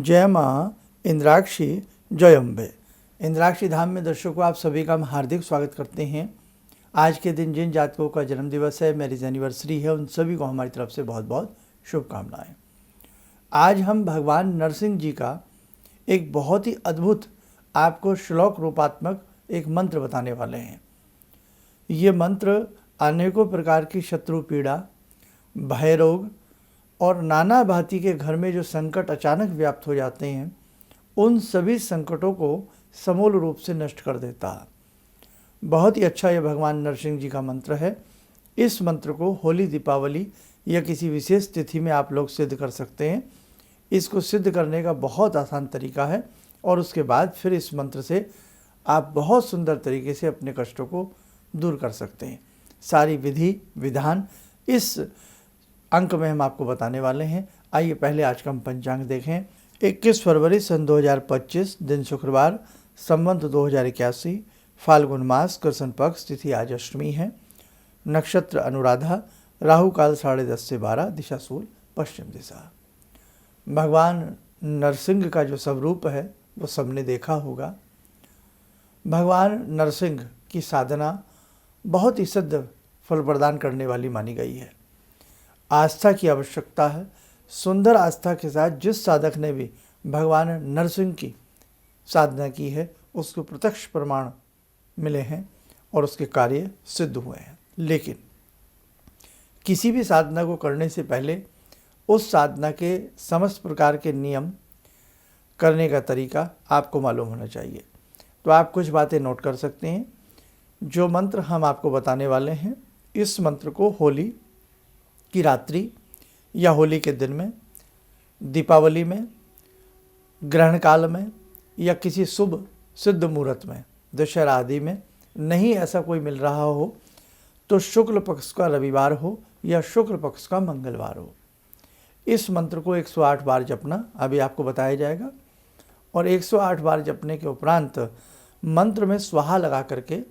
जय माँ इंद्राक्षी जय अम्बे। इंद्राक्षी धाम में दर्शकों आप सभी का हम हार्दिक स्वागत करते हैं। आज के दिन जिन जातकों का जन्म दिवस है, मैरिज एनिवर्सरी है, उन सभी को हमारी तरफ से बहुत बहुत शुभकामनाएं। आज हम भगवान नरसिंह जी का एक बहुत ही अद्भुत आपको श्लोक रूपात्मक एक मंत्र बताने वाले हैं। ये मंत्र अनेकों प्रकार की शत्रु पीड़ा, भय रोग और नाना भांति के घर में जो संकट अचानक व्याप्त हो जाते हैं, उन सभी संकटों को समूल रूप से नष्ट कर देता है। बहुत ही अच्छा ये भगवान नरसिंह जी का मंत्र है। इस मंत्र को होली, दीपावली या किसी विशेष तिथि में आप लोग सिद्ध कर सकते हैं। इसको सिद्ध करने का बहुत आसान तरीका है और उसके बाद फिर इस मंत्र से आप बहुत सुंदर तरीके से अपने कष्टों को दूर कर सकते हैं। सारी विधि विधान इस अंक में हम आपको बताने वाले हैं। आइए पहले आज का हम पंचांग देखें। 21 फरवरी सन 2025, दिन शुक्रवार, संवत 2081, फाल्गुन मास, कृष्ण पक्ष, तिथि आज अष्टमी है, नक्षत्र अनुराधा, राहु काल 10:30 से 12, दिशा सूल पश्चिम दिशा। भगवान नरसिंह का जो स्वरूप है वो सबने देखा होगा। भगवान नरसिंह की साधना बहुत ही सिद्ध फल प्रदान करने वाली मानी गई है। आस्था की आवश्यकता है। सुंदर आस्था के साथ जिस साधक ने भी भगवान नरसिंह की साधना की है, उसको प्रत्यक्ष प्रमाण मिले हैं और उसके कार्य सिद्ध हुए हैं। लेकिन किसी भी साधना को करने से पहले उस साधना के समस्त प्रकार के नियम, करने का तरीका आपको मालूम होना चाहिए। तो आप कुछ बातें नोट कर सकते हैं। जो मंत्र हम आपको बताने वाले हैं, इस मंत्र को होली की रात्रि या होली के दिन में, दीपावली में, ग्रहण काल में या किसी शुभ सिद्ध मुहूर्त में, दशहरा आदि में, नहीं ऐसा कोई मिल रहा हो तो शुक्ल पक्ष का रविवार हो या शुक्ल पक्ष का मंगलवार हो, इस मंत्र को 108 बार जपना अभी आपको बताया जाएगा। और 108 बार जपने के उपरांत मंत्र में स्वाहा लगा करके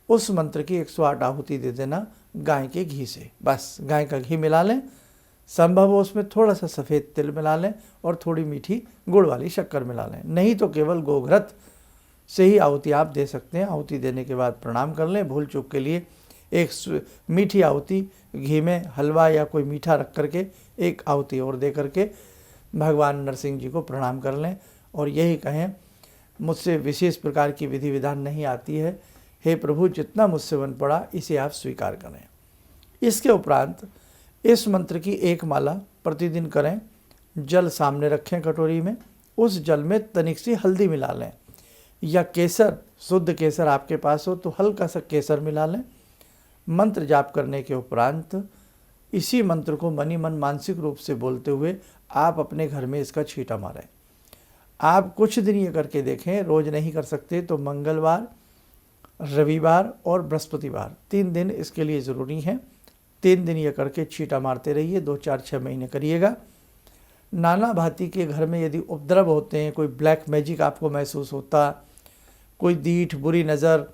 उस मंत्र की 108 आहुति दे देना गाय के घी से। बस गाय का घी मिला लें, संभव हो उसमें थोड़ा सा सफ़ेद तिल मिला लें और थोड़ी मीठी गुड़ वाली शक्कर मिला लें। नहीं तो केवल गोघृत से ही आहुति आप दे सकते हैं। आहुति देने के बाद प्रणाम कर लें। भूल चूक के लिए एक मीठी आहुति घी में हलवा या कोई मीठा रख करके एक आहुति और दे करके भगवान नरसिंह जी को प्रणाम कर लें और यही कहें, मुझसे विशेष प्रकार की विधि विधान नहीं आती है, हे प्रभु जितना मुझसे बन पड़ा इसे आप स्वीकार करें। इसके उपरांत इस मंत्र की एक माला प्रतिदिन करें। जल सामने रखें कटोरी में, उस जल में तनिक सी हल्दी मिला लें या केसर, शुद्ध केसर आपके पास हो तो हल्का सा केसर मिला लें। मंत्र जाप करने के उपरांत इसी मंत्र को मनी मन मानसिक रूप से बोलते हुए आप अपने घर में इसका छींटा मारें। आप कुछ दिन ये करके देखें। रोज़ नहीं कर सकते तो मंगलवार, रविवार और बृहस्पतिवार 3 दिन इसके लिए ज़रूरी हैं। 3 दिन ये करके छींटा मारते रहिए। 2, 4, 6 महीने करिएगा। नाना भांति के घर में यदि उपद्रव होते हैं, कोई ब्लैक मैजिक आपको महसूस होता, कोई दीठ, बुरी नज़र,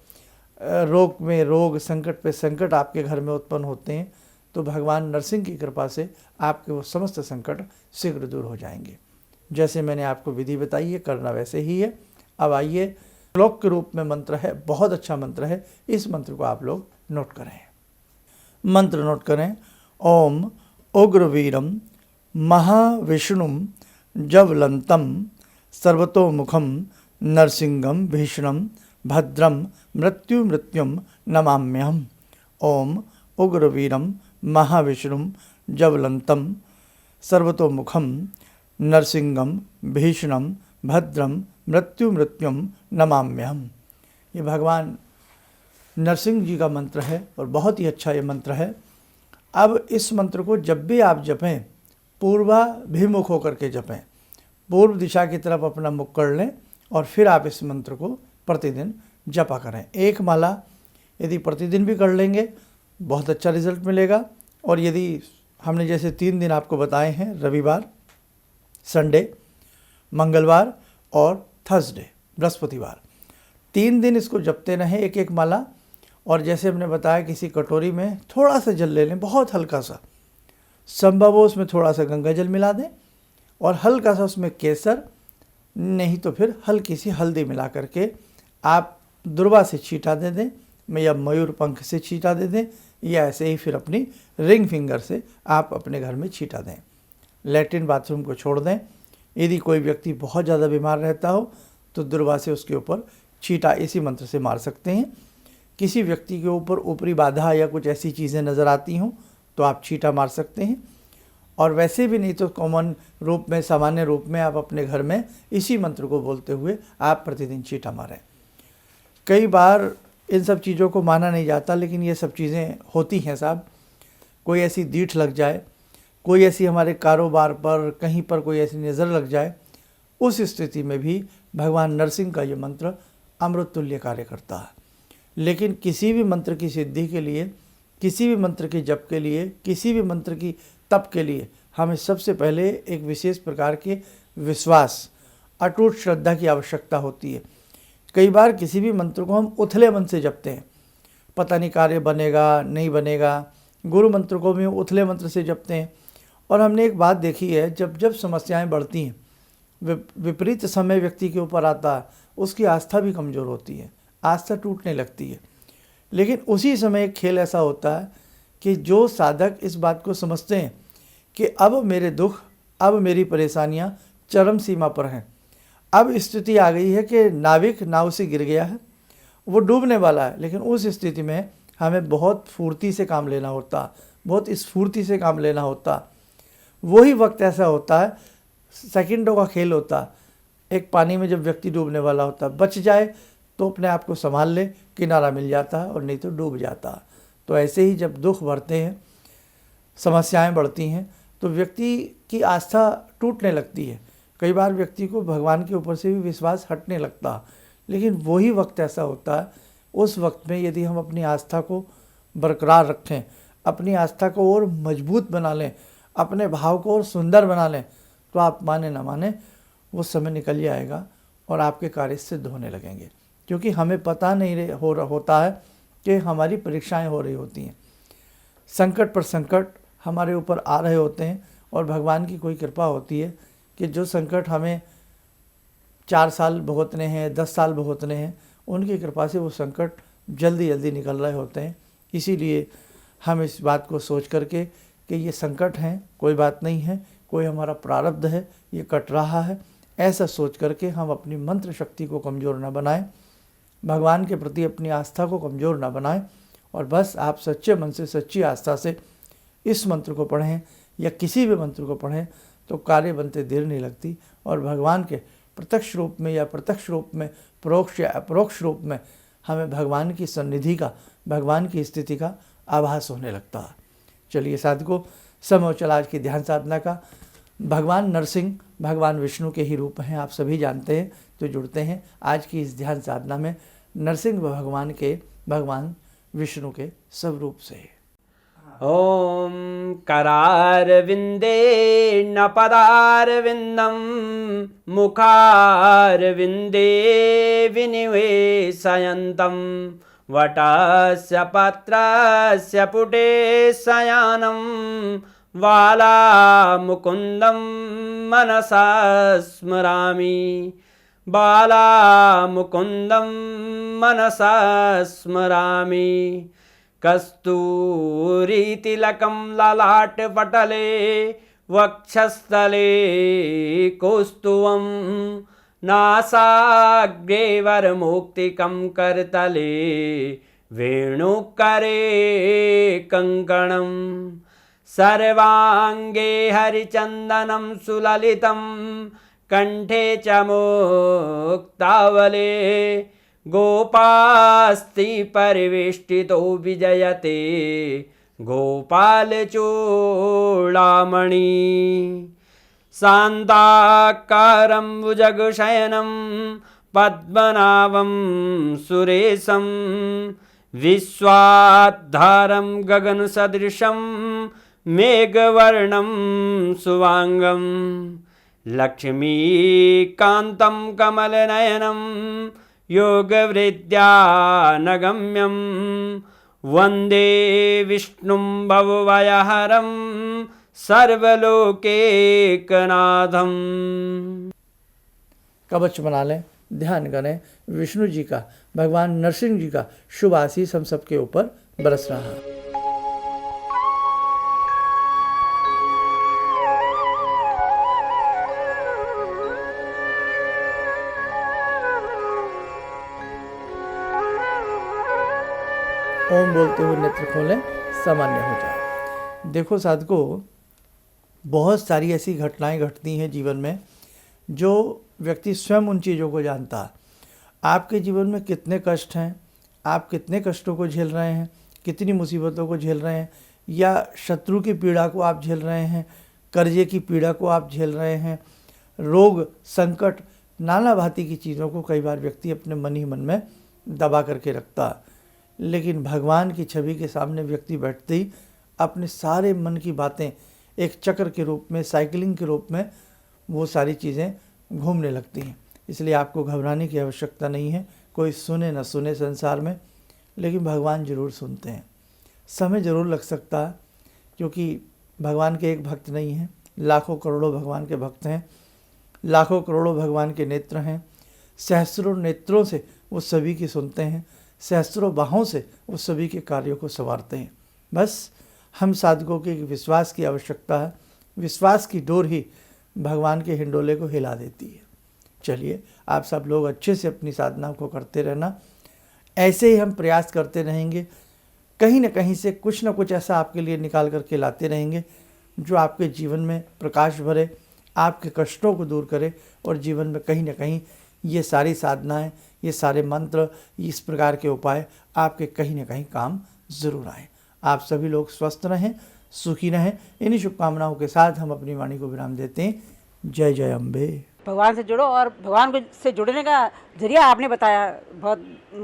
रोग में रोग, संकट पे संकट आपके घर में उत्पन्न होते हैं, तो भगवान नरसिंह की कृपा से आपके वो समस्त संकट शीघ्र दूर हो जाएंगे। जैसे मैंने आपको विधि बताई है, करना वैसे ही है। अब आइए, श्लोक के रूप में मंत्र है, बहुत अच्छा मंत्र है। इस मंत्र को आप लोग नोट करें। मंत्र नोट करें। ओम उग्रवीरम महाविष्णुम ज्वलंतम सर्वतोमुखम नरसिंहम भीषणम भद्रम मृत्युम नमाम्यहम्। ओम उग्रवीरम महाविष्णुम ज्वलंतम सर्वतोमुखम नरसिंहम भीषणम भद्रम मृत्युम नमाम्यहम्। ये भगवान नरसिंह जी का मंत्र है और बहुत ही अच्छा ये मंत्र है। अब इस मंत्र को जब भी आप जपें, पूर्वाभिमुख होकर के जपें। पूर्व दिशा की तरफ अपना मुख कर लें और फिर आप इस मंत्र को प्रतिदिन जपा करें। एक माला यदि प्रतिदिन भी कर लेंगे बहुत अच्छा रिजल्ट मिलेगा। और यदि हमने जैसे 3 दिन आपको बताए हैं, रविवार, संडे, मंगलवार और थर्सडे, बृहस्पतिवार, 3 दिन इसको जपते रहें एक एक माला। और जैसे हमने बताया, किसी कटोरी में थोड़ा सा जल ले लें, बहुत हल्का सा, संभव हो उसमें थोड़ा सा गंगा जल मिला दें और हल्का सा उसमें केसर, नहीं तो फिर हल्की सी हल्दी मिला करके आप दुर्वा से छींटा दे दें या मयूर पंख से छींटा दे दें, या ऐसे ही फिर अपनी रिंग फिंगर से आप अपने घर में छींटा दें। लैट्रिन बाथरूम को छोड़ दें। यदि कोई व्यक्ति बहुत ज़्यादा बीमार रहता हो तो दुर्वा से उसके ऊपर छींटा इसी मंत्र से मार सकते हैं। किसी व्यक्ति के ऊपर ऊपरी बाधा या कुछ ऐसी चीज़ें नज़र आती हों तो आप छींटा मार सकते हैं। और वैसे भी नहीं तो कॉमन रूप में, सामान्य रूप में आप अपने घर में इसी मंत्र को बोलते हुए आप प्रतिदिन छींटा मारें। कई बार इन सब चीज़ों को माना नहीं जाता, लेकिन ये सब चीज़ें होती हैं साहब। कोई ऐसी दीठ लग जाए, कोई ऐसी हमारे कारोबार पर कहीं पर कोई ऐसी नज़र लग जाए, उस स्थिति में भी भगवान नरसिंह का ये मंत्र अमृत तुल्य कार्य करता है। लेकिन किसी भी मंत्र की सिद्धि के लिए, किसी भी मंत्र के जप के लिए, किसी भी मंत्र की तप के लिए हमें सबसे पहले एक विशेष प्रकार के विश्वास, अटूट श्रद्धा की आवश्यकता होती है। कई बार किसी भी मंत्र को हम उथले मन से जपते हैं, पता नहीं कार्य बनेगा नहीं बनेगा। गुरु मंत्र को भी उथले मंत्र से जपते हैं। और हमने एक बात देखी है, जब जब समस्याएं बढ़ती हैं, विपरीत समय व्यक्ति के ऊपर आता है, उसकी आस्था भी कमज़ोर होती है, आस्था टूटने लगती है। लेकिन उसी समय एक खेल ऐसा होता है कि जो साधक इस बात को समझते हैं कि अब मेरे दुख, अब मेरी परेशानियां चरम सीमा पर हैं, अब स्थिति आ गई है कि नाविक नाव से गिर गया है, वो डूबने वाला है, लेकिन उस स्थिति में हमें बहुत फुर्ती से काम लेना होता, बहुत स्फूर्ति से काम लेना होता। वही वक्त ऐसा होता है, सेकंडों का खेल होता। एक पानी में जब व्यक्ति डूबने वाला होता, बच जाए तो अपने आप को संभाल ले, किनारा मिल जाता है, और नहीं तो डूब जाता है। तो ऐसे ही जब दुख बढ़ते हैं, समस्याएं बढ़ती हैं, तो व्यक्ति की आस्था टूटने लगती है। कई बार व्यक्ति को भगवान के ऊपर से भी विश्वास हटने लगता है। लेकिन वही वक्त ऐसा होता है, उस वक्त में यदि हम अपनी आस्था को बरकरार रखें, अपनी आस्था को और मजबूत बना लें, अपने भाव को और सुंदर बना लें, तो आप माने ना माने वो समय निकल जाएगा और आपके कार्य सिद्ध होने लगेंगे। क्योंकि हमें पता नहीं होता है कि हमारी परीक्षाएं हो रही होती हैं, संकट पर संकट हमारे ऊपर आ रहे होते हैं, और भगवान की कोई कृपा होती है कि जो संकट हमें 4 साल भुगतने हैं, 10 साल भुगतने हैं, उनकी कृपा से वो संकट जल्दी जल्दी निकल रहे होते हैं। इसीलिए हम इस बात को सोच करके कि ये संकट हैं, कोई बात नहीं है, कोई हमारा प्रारब्ध है, ये कट रहा है, ऐसा सोच करके हम अपनी मंत्र शक्ति को कमज़ोर ना बनाएं, भगवान के प्रति अपनी आस्था को कमज़ोर ना बनाएं, और बस आप सच्चे मन से, सच्ची आस्था से इस मंत्र को पढ़ें या किसी भी मंत्र को पढ़ें तो कार्य बनते देर नहीं लगती, और भगवान के प्रत्यक्ष रूप में या प्रत्यक्ष रूप में, परोक्ष या अपरोक्ष रूप में हमें भगवान की सन्निधि का, भगवान की स्थिति का आभास होने लगता है। चलिए साधकों, समय हो चला आज की ध्यान साधना का। भगवान नरसिंह भगवान विष्णु के ही रूप हैं, आप सभी जानते हैं। तो जुड़ते हैं आज की इस ध्यान साधना में नरसिंह भगवान के, भगवान विष्णु के सब रूप से। ॐ करारविन्दे न पदारविन्दं मुखारविन्दे विनिवेशयन्तं वटस्य पत्रस्य पुटे शयनं बालामुकुन्दं मनसा स्मरामि, बालामुकुन्दं मनसा स्मरामि। कस्तूरीतिलकं ललाटपटले वक्षस्थले कौस्तुभं नासाग्रे वरमौक्तिकं करतले वेणुकरे कङ्कणं सर्वाङ्गे हरिचन्दनं सुललितं कण्ठे च मुक्तावले गोपास्ति परिवेष्टितो विजयते गोपालचूडामणि शान्ताकारं भुजगशयनं पद्मनाभं सुरेशं विश्वाधारं गगनसदृशं मेघवर्णं शुभांगं लक्ष्मीकान्तं कमलनयनं योगवृद्ध्यानगम्यं वन्दे विष्णुं भवभयहरं सर्वलोकैकनाथम्। कवच बना लें, ध्यान करें विष्णु जी का, भगवान नरसिंह जी का शुभ आशीष हम सबके ऊपर बरस रहा है। ओम बोलते हुए नेत्र खोलें, सामान्य हो जाए। देखो साधकों, बहुत सारी ऐसी घटनाएं घटती हैं जीवन में जो व्यक्ति स्वयं उन चीज़ों को जानता है। आपके जीवन में कितने कष्ट हैं, आप कितने कष्टों को झेल रहे हैं, कितनी मुसीबतों को झेल रहे हैं, या शत्रु की पीड़ा को आप झेल रहे हैं, कर्जे की पीड़ा को आप झेल रहे हैं, रोग संकट नाना भांति की चीज़ों को कई बार व्यक्ति अपने मन ही मन में दबा करके रखता है। लेकिन भगवान की छवि के सामने व्यक्ति बैठते ही अपने सारे मन की बातें एक चक्र के रूप में, साइकिलिंग के रूप में वो सारी चीज़ें घूमने लगती हैं। इसलिए आपको घबराने की आवश्यकता नहीं है। कोई सुने न सुने संसार में, लेकिन भगवान जरूर सुनते हैं। समय ज़रूर लग सकता है, क्योंकि भगवान के एक भक्त नहीं हैं, लाखों करोड़ों भगवान के भक्त हैं, लाखों करोड़ों भगवान के नेत्र हैं। सहस्रों नेत्रों से वो सभी की सुनते हैं, सहस्रों बाहों से वो सभी के कार्यों को संवारते हैं। बस हम साधकों के विश्वास की आवश्यकता है। विश्वास की डोर ही भगवान के हिंडोले को हिला देती है। चलिए, आप सब लोग अच्छे से अपनी साधना को करते रहना। ऐसे ही हम प्रयास करते रहेंगे, कहीं न कहीं से कुछ न कुछ ऐसा आपके लिए निकाल करके लाते रहेंगे जो आपके जीवन में प्रकाश भरे, आपके कष्टों को दूर करे, और जीवन में कहीं न कहीं ये सारी साधनाएं, ये सारे मंत्र, इस प्रकार के उपाय आपके कहीं न कहीं काम ज़रूर आए। आप सभी लोग स्वस्थ रहें, सुखी रहें। इन्हीं शुभकामनाओं के साथ हम अपनी वाणी को विराम देते हैं। जय जय अम्बे। भगवान से जुड़ो, और भगवान को से जुड़ने का जरिया आपने बताया, बहुत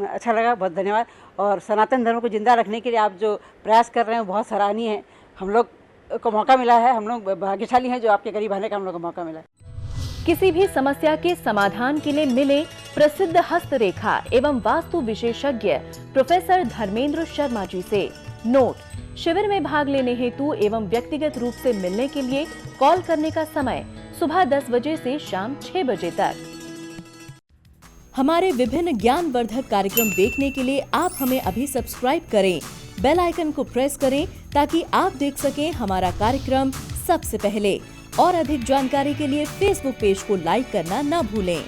अच्छा लगा, बहुत धन्यवाद। और सनातन धर्म को जिंदा रखने के लिए आप जो प्रयास कर रहे हैं बहुत सराहनीय है। हम लोग को मौका मिला है, हम लोग भाग्यशाली हैं जो आपके करीब आने का हम लोग को मौका मिला है। किसी भी समस्या के समाधान के लिए मिले प्रसिद्ध हस्तरेखा एवं वास्तु विशेषज्ञ प्रोफेसर धर्मेंद्र शर्मा जी से। नोट: शिविर में भाग लेने हेतु एवं व्यक्तिगत रूप से मिलने के लिए कॉल करने का समय सुबह 10 बजे से शाम 6 बजे तक। हमारे विभिन्न ज्ञानवर्धक कार्यक्रम देखने के लिए आप हमें अभी सब्सक्राइब करें, बेल आइकन को प्रेस करें ताकि आप देख सकें हमारा कार्यक्रम सबसे पहले। और अधिक जानकारी के लिए फेसबुक पेज को लाइक करना न भूलें।